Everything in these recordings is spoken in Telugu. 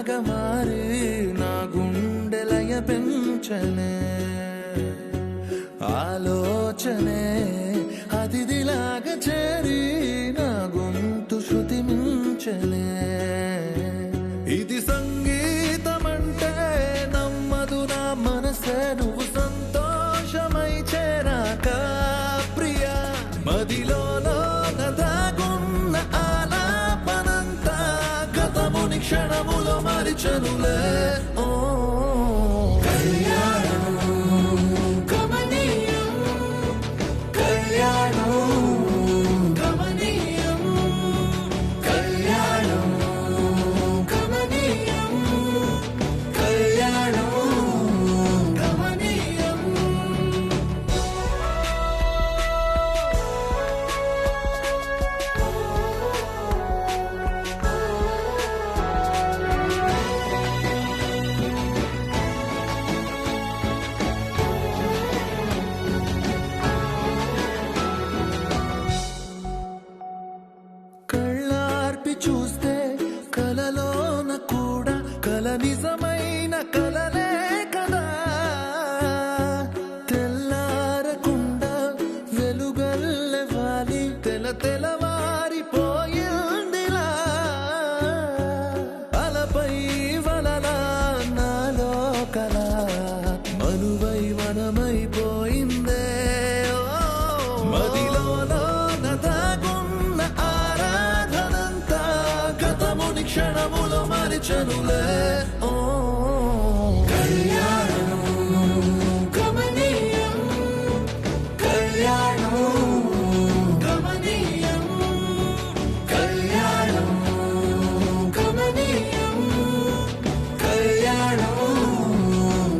కలలాగా మారి నా గుండెలయ పెంచనే ఆలోచనే అతిథిలాగా చేరి నా గొంతు శృతి మించనే ఇది సంగీతమంటే నమ్మదు నా మనసే నువ్వు సంతోషమై చేరాక ప్రియా మదిలో దాగున్న ఆలాపనంతా గతముని క్షణములో మరిచనులే ఓ చూస్తే కలలోన కూడా కల నిజమైన కలలే కదా తెల్లారకుండా వెలుగల్లె వాలి తెలవారిపోయిందిలా అలపై వలలా నాలో కల మనువై మనమైపోయిందే మదిలో క్షణములో మరిచనులే ఓ కళ్యాణం గమనీయం కళ్యాణం గమనీయం కళ్యాణం గమనీయం కళ్యాణం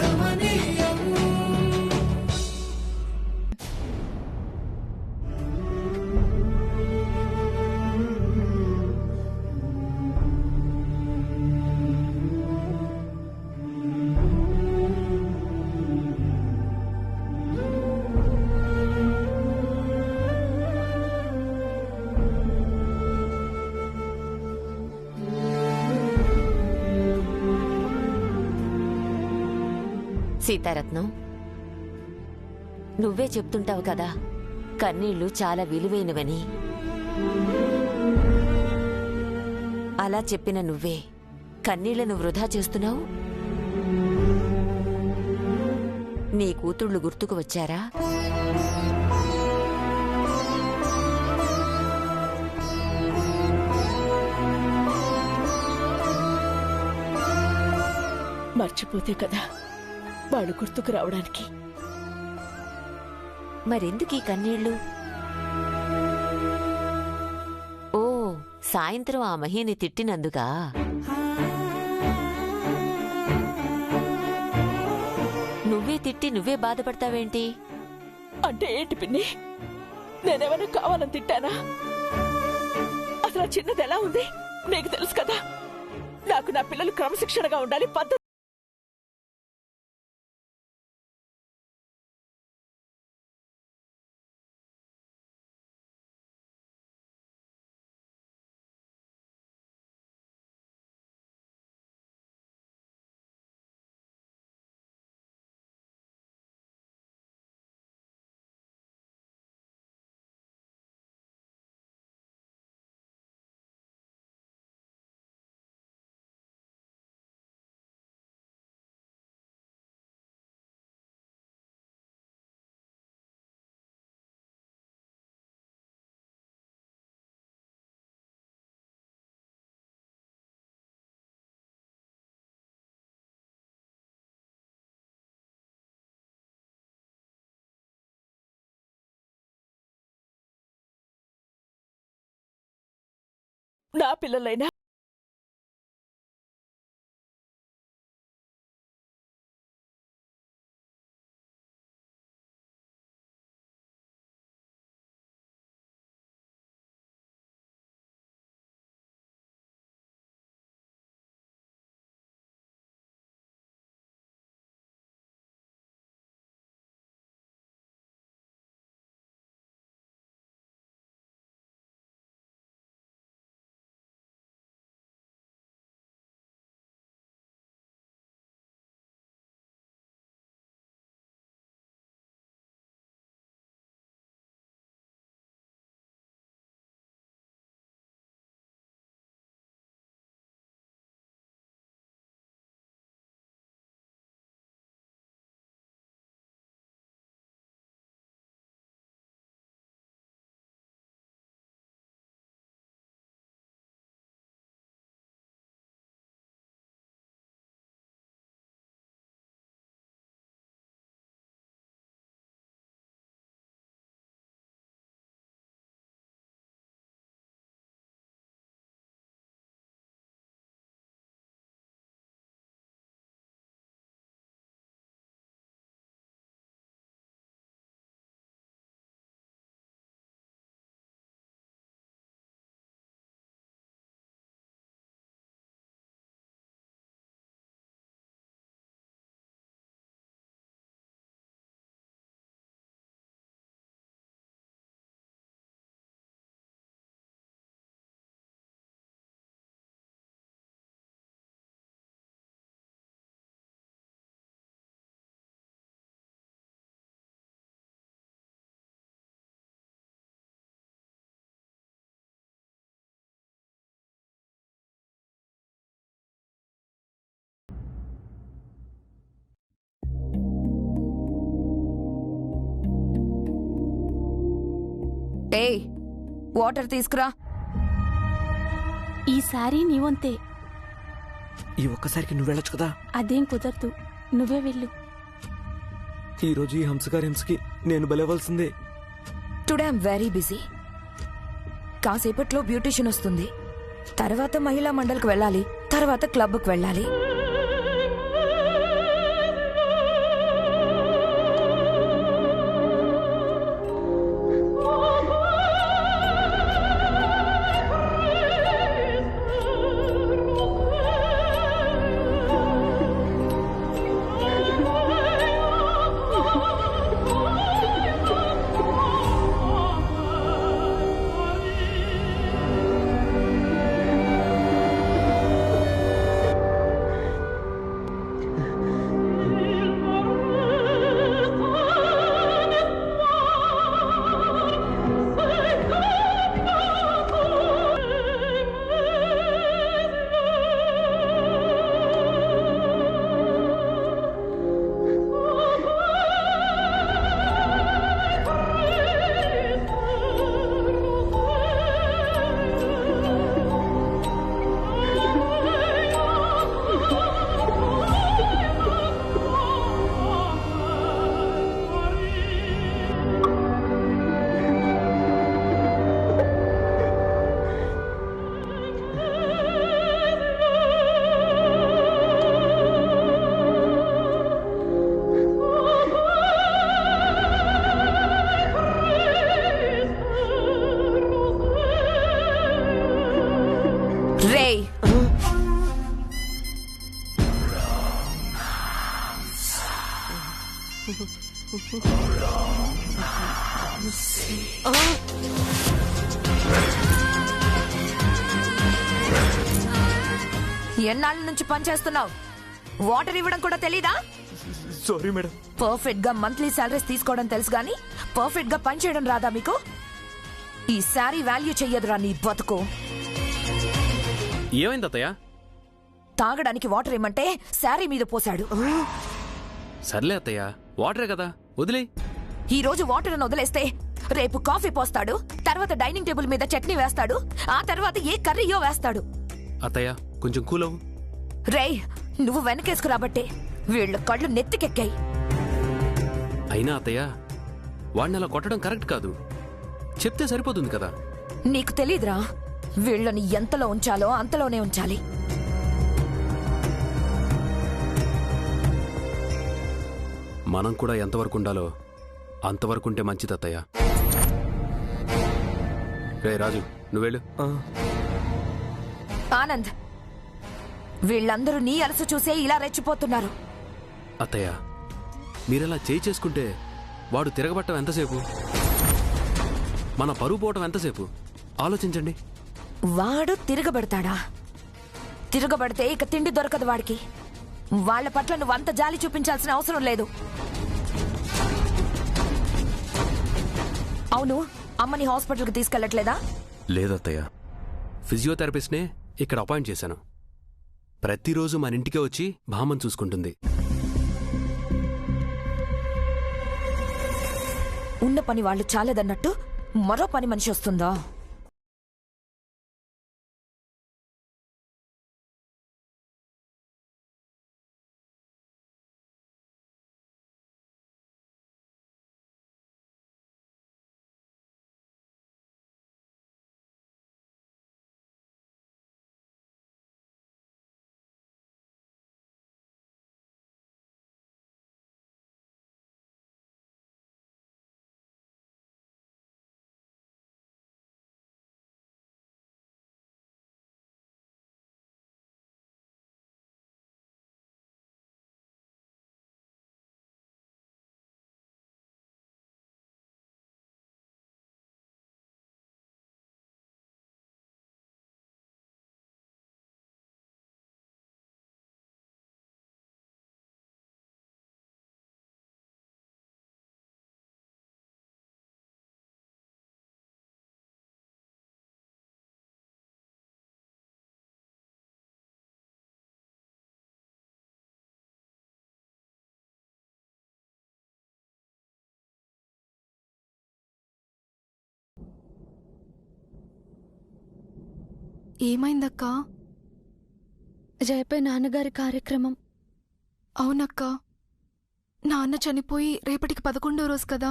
గమనీయం సీతారత్నం, నువ్వే చెప్తుంటావు కదా కన్నీళ్లు చాలా విలువైనవని. అలా చెప్పిన నువ్వే కన్నీళ్లను వృధా చేస్తున్నావు. నీ కూతుళ్ళు గుర్తుకు వచ్చారా? మర్చిపోతే కదా వాళ్ళు గుర్తుకు రావడానికి. మరెందుకు ఈ కన్నీళ్లు? ఓ, సాయంత్రం ఆ మహిని తిట్టినందుగా? నువ్వే తిట్టి నువ్వే బాధపడతావేంటి? అంటే ఏంటి పిన్ని? నేనేమైనా కావాలని తిట్టానా? అసలు ఆ చిన్నది ఎలా ఉంది నీకు తెలుసు కదా. నాకు నా పిల్లలు క్రమశిక్షణగా ఉండాలి, పద్ధతి నా పిల్లలైనా ఏయ్, వాటర్ తీసుకురా. ఈసారి నీవంతే. ఈ ఒక్కసారికి నువ్వు వెళ్ళొచ్చు కదా. అదేం కుదరదు, నువ్వే వెళ్ళు. ఈరోజు ఈ హంసగారి హింసకి నేను బలవలసిందే. Today I'm very busy. కాసేపట్లో బ్యూటీషియన్ వస్తుంది, తర్వాత మహిళా మండలికి వెళ్ళాలి, తర్వాత క్లబ్కి వెళ్ళాలి. రేయ్, ఎన్నాళ్ళ నుంచి పనిచేస్తున్నావు? వాటర్ ఇవ్వడం కూడా తెలీదా? Sorry madam. పర్ఫెక్ట్ గా మంత్లీ సాలరీస్ తీసుకోవడం తెలుసు గానీ పర్ఫెక్ట్ గా పని చేయడం రాదా మీకు? ఈ శారీ వాల్యూ చెయ్యదురా నీ బతుకు. ఏమైంది అత్తయ్య? తాగడానికి వాటర్ ఇమ్మంటే శారీ మీద పోశాడు. సర్లే అత్తయ్య, వాటరే కదా, వదిలే. ఈ రోజు వాటర్ అని వదిలేస్తే రేపు కాఫీ పోస్తాడు, తర్వాత డైనింగ్ టేబుల్ మీద చట్నీ వేస్తాడు, ఆ తర్వాత ఏ కర్రీయో వేస్తాడు. అత్తయ్య కొంచెం కూల్ అవ్వు. రేయ్, నువ్వు వెనకేసుకురాబట్టే వీళ్ళ కళ్ళు నెత్తికెక్కాయి. అయినా అత్తయ్య, వాడిని అలా కొట్టడం కరెక్ట్ కాదు. చెప్తే సరిపోతుంది కదా. నీకు తెలీదురా, వీళ్ళని ఎంతలో ఉంచాలో అంతలోనే ఉంచాలి. మనం కూడా ఎంతవరకు ఉండాలో అంతవరకు ఉంటే మంచిది అత్తయ్య. రే రాజు, నువ్వేళ్ళు. ఆనంద్, వీళ్ళందరూ నీ అలసు చూసే ఇలా రెచ్చిపోతున్నారు. అత్తయ్య, మీరలా చేయి చేసుకుంటే వాడు తిరగబట్టం ఎంతసేపు, మన పరువు పోవటం ఎంతసేపు ఆలోచించండి. వాడు తిరగబడతాడా? తిరగబడితే ఇక తిండి దొరకదు వాడికి. వాళ్ళ పట్ల నువ్వు అంత జాలి చూపించాల్సిన అవసరం లేదు. అవును, అమ్మని హాస్పిటల్కి తీసుకెళ్లట్లేదా? లేదత్తయ్య, ఫిజియోథెరపిస్ట్నే ఇక్కడ అపాయింట్ చేశాను. ప్రతిరోజు మన ఇంటికే వచ్చి భామను చూసుకుంటుంది. ఉన్న పని వాళ్ళు చాలేదన్నట్టు మరో పని మనిషి వస్తుందా? ఏమైందక్కా? రేపే నాన్నగారి కార్యక్రమం. అవునక్క, నాన్న చనిపోయి రేపటికి 11వ రోజు కదా.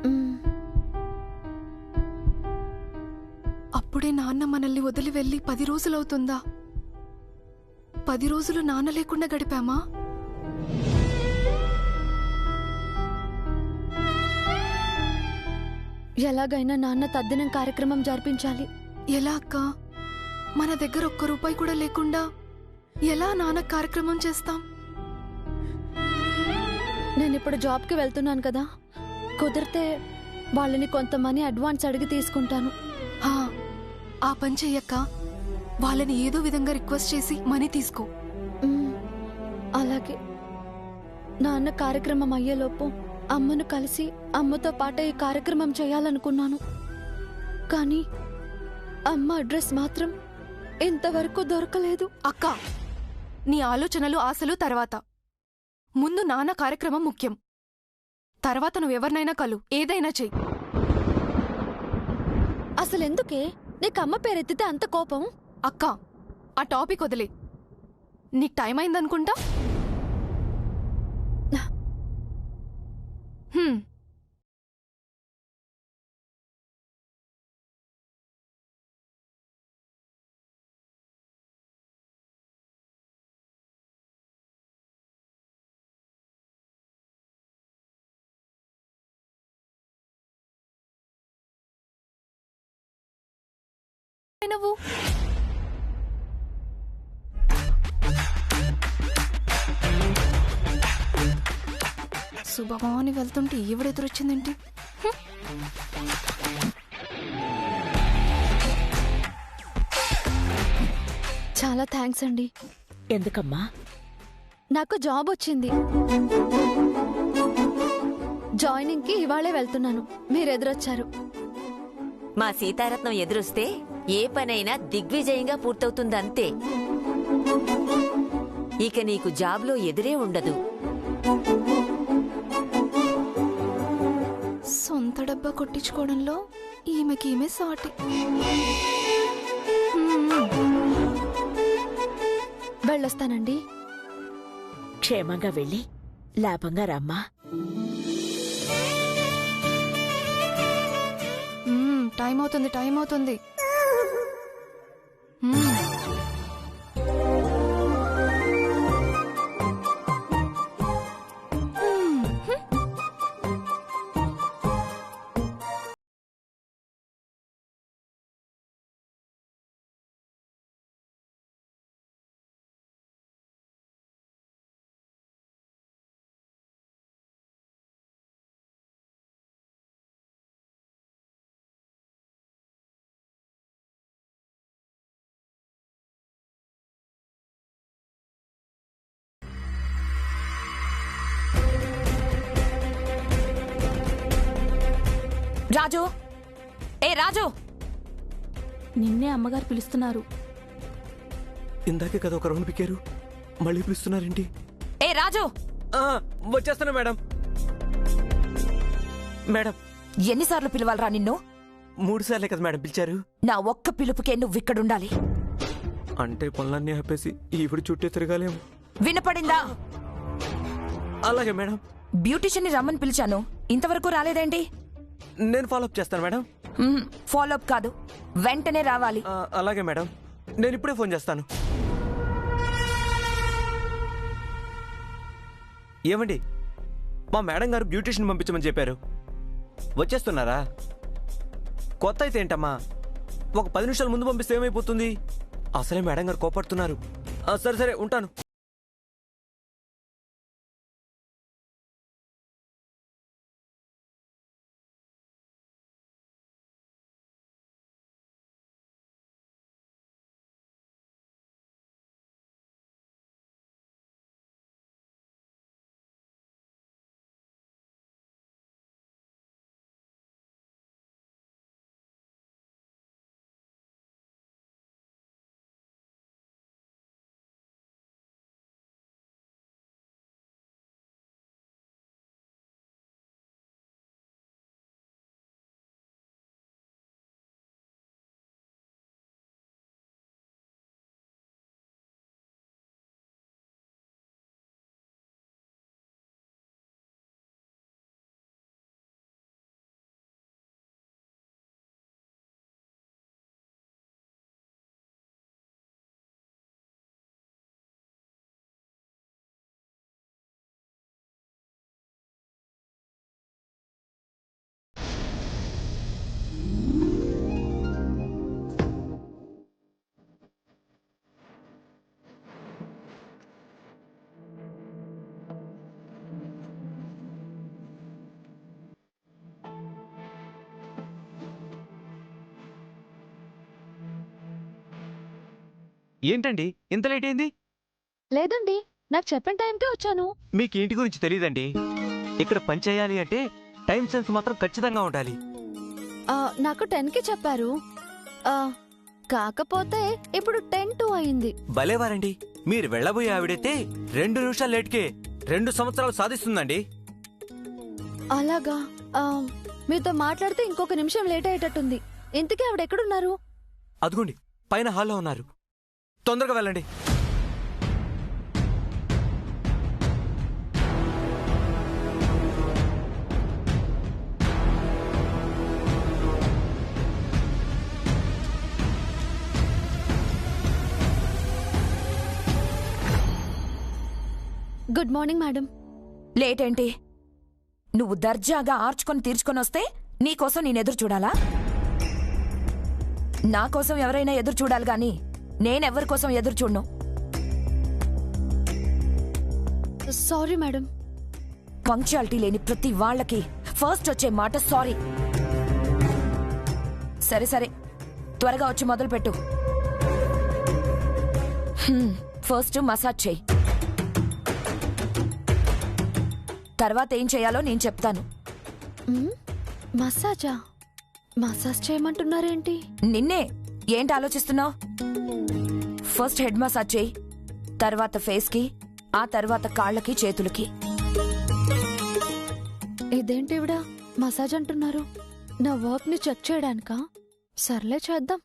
మ్, అప్పుడే నాన్న మనల్ని వదిలి వెళ్ళి 10 రోజులవుతుందా? 10 రోజులు నాన్న లేకుండా గడిపామా? ఎలాగైనా నాన్న తద్దినం కార్యక్రమం జరిపించాలి. ఎలా అక్క? మన దగ్గర ఒక్క రూపాయి కూడా లేకుండా ఎలా నాన్న కార్యక్రమం చేస్తాం? నేనిప్పుడు జాబ్కి వెళ్తున్నాను కదా, కుదిరితే వాళ్ళని కొంత మనీ అడ్వాన్స్ అడిగి తీసుకుంటాను. హా, ఆ పని చెయ్యక్క. వాళ్ళని ఏదో విధంగా రిక్వెస్ట్ చేసి మనీ తీసుకో. మ్, అలాగే. నాన్న కార్యక్రమం అయ్యేలోపు అమ్మను కలిసి అమ్మతో పాటే ఈ కార్యక్రమం చేయాలనుకున్నాను. కానీ అమ్మ అడ్రస్ మాత్రం ఇంతవరకు దొరకలేదు. అక్క, నీ ఆలోచనలు ఆశలు తర్వాత. ముందు నాన్న కార్యక్రమం ముఖ్యం. తర్వాత నువ్వెవరినైనా కలు, ఏదైనా చెయ్యి. అసలెందుకే నీకు అమ్మ పేరెత్తితే అంత కోపం? అక్క, ఆ టాపిక్ వదిలే. నీకు టైం అయిందనుకుంటా. హ్మ్. నువ్వు శుభమాని వెళ్తుంటే ఈవిడెదురొచ్చిందేంటి? చాలా థ్యాంక్స్ అండి. ఎందుకమ్మా? నాకు జాబ్ వచ్చింది. జాయినింగ్ కి ఇవాళే వెళ్తున్నాను. మీరెదురొచ్చారు. మా సీతారత్నం ఎదురొస్తే ఏ పనైనా దిగ్విజయంగా పూర్తవుతుందంతే. ఇక నీకు జాబ్లో ఎదురే ఉండదు. సొంత డబ్బా కొట్టించుకోవడంలో ఈమె సాటి. వెళ్ళొస్తానండి. క్షేమంగా వెళ్ళి లాభంగా రమ్మా. టైం అవుతుంది. రాజు, ఏ రాజు! నిన్నే అమ్మగారు పిలుస్తున్నారు. ఇందాకే కదా ఒక రౌండ్ పిక్కారు, మళ్ళీ పిలుస్తున్నారేంటి? ఏ రాజు! వచ్చేస్తాను మేడం. మేడం, ఎన్నిసార్లు పిలవాలరా నిన్ను? 3 సార్లే కదా మేడం పిలిచారు. నా ఒక్క పిలుపుకే నువ్విక్కడుండాలి. అంటే పనులన్నీ ఆపేసి ఈవిడ చుట్టే తిరగాలేము. వినపడిందా? అలాగే మేడం. బ్యూటిషియన్ని రమ్మని పిలిచాను, ఇంతవరకు రాలేదేంటి? నేను ఫాలోఅప్ చేస్తాను మేడం. ఫాలోఅప్ కాదు, వెంటనే రావాలి. అలాగే మేడం, నేను ఇప్పుడే ఫోన్ చేస్తాను. ఏమండి, మా మేడం గారు బ్యూటిషియన్ పంపించమని చెప్పారు. వచ్చేస్తున్నారా? కొత్త అయితే ఏంటమ్మా, ఒక 10 నిమిషాల ముందు పంపిస్తే ఏమైపోతుంది? అసలే మేడం గారు కోపడుతున్నారు. సరే ఉంటాను. ఏంటండి ఇంత లేట్ అయింది? లేదండి, నాకు చెప్పిన టైంకే వచ్చాను. మీకు ఇంటి గురించి తెలియదండి. ఇక్కడ పని చేయాలి అంటే టైం సెన్స్ మాత్రం ఖచ్చితంగా ఉండాలి. నాకు 10కి చెప్పారు. ఆ, కాకపోతే ఇప్పుడు 10 అయింది. భలేవారండి. మీరు వెళ్ళబోయే ఆవిడైతే 2 నిమిషాలు లేట్కే 2 సంవత్సరాలు సాధిస్తుందండి. అలాగా? మీతో మాట్లాడితే ఇంకొక నిమిషం లేట్ అయ్యేటట్టుంది. ఇంతకీ ఆవిడ ఎక్కడున్నారు? అదిగోండి పైన హాల్లో ఉన్నారు. తొందరగా వెళ్ళండి. Good morning madam. లేట్ ఏంటి? నువ్వు దర్జాగా ఆర్చుకొని తీర్చుకొని వస్తే నీకోసం నేను ఎదురు చూడాలా? నా కోసం ఎవరైనా ఎదురు చూడాలి గాని నేనెవరి కోసం ఎదురు చూడను. Sorry madam. పంక్చువాలిటీ లేని ప్రతి వాళ్ళకి ఫస్ట్ వచ్చే మాట సారీ. సరే సరే, త్వరగా వచ్చి మొదలుపెట్టు. ఫస్ట్ మసాజ్ చెయ్యి, తర్వాత ఏం చేయాలో నేను చెప్తాను. మసాజా? మసాజ్ చేయమంటున్నారేంటి? నిన్నే. ఏంటి ఆలోచిస్తున్నావు? ఫస్ట్ హెడ్ మసాజ్ చెయ్యి, తర్వాత ఫేస్ కి, ఆ తర్వాత కాళ్ళకి చేతులకి. ఇదేంటి ఇవిడ మసాజ్ అంటున్నారు? నా వర్క్ ని చెక్ చేయడానికా? సర్లే చేద్దాం.